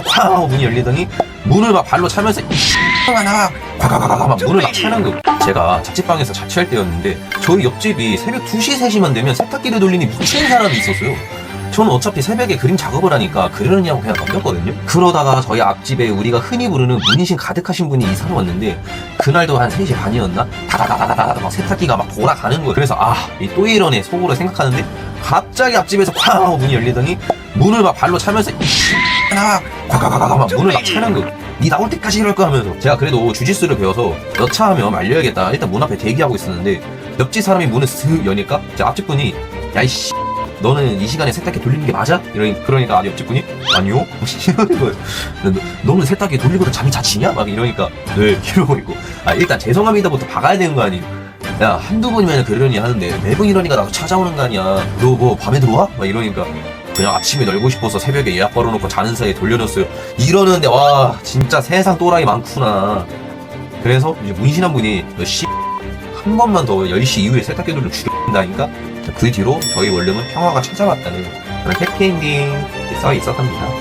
쾅 하고 문이 열리더니 문을 막 발로 차면서 이씨가 나와 꽉꽉꽉꽉 막 문을 막 차는 거. 제가 자취방에서 자취할 때였는데 저희 옆집이 새벽 2시 3시만 되면 세탁기를 돌리니 미친 사람이 있었어요. 저는 어차피 새벽에 그림 작업을 하니까 그러느냐고 그냥 넘겼거든요. 그러다가 저희 앞집에 우리가 흔히 부르는 문의신 가득하신 분이 이사를 왔는데 그날도 한 3시 반이었나? 다다다다다다 막 세탁기가 막 돌아가는 거예요. 그래서 이 또 이러네 속으로 생각하는데 갑자기 앞집에서 쾅 하고 문이 열리더니 문을 막 발로 차면서 이씨가 나와 꽉꽉꽉꽉 막 문을 막 차는 거예요. 니 나올 때까지 이럴 거 하면서. 제가 그래도 주짓수를 배워서 여차 하면 말려야겠다. 일단 문 앞에 대기하고 있었는데 옆집 사람이 문을 슥 여니까 제 앞집 분이 야이씨 너는 이 시간에 세탁기 돌리는 게 맞아? 그러니까 옆집 분이 아니요? 이러는 거예요. 너는 세탁기 돌리고도 잠이 자치냐? 막 이러니까 네 이러고 있고 일단 죄송합니다부터 박아야 되는 거 아니에요. 야 한두 번이면 그러려니 하는데 매번 이러니까 나도 찾아오는 거 아니야. 너 뭐 밤에 들어와? 막 이러니까 그냥 아침에 놀고 싶어서 새벽에 예약 걸어놓고 자는 사이에 돌려줬어요. 이러는데 와 진짜 세상 또라이 많구나. 그래서 이제 문신한 분이 너 씨 한 번만 더 10시 이후에 세탁기 돌려 죽인다니까 그 뒤로 저희 원룸은 평화가 찾아왔다는 그런 해피엔딩이 써 있었답니다.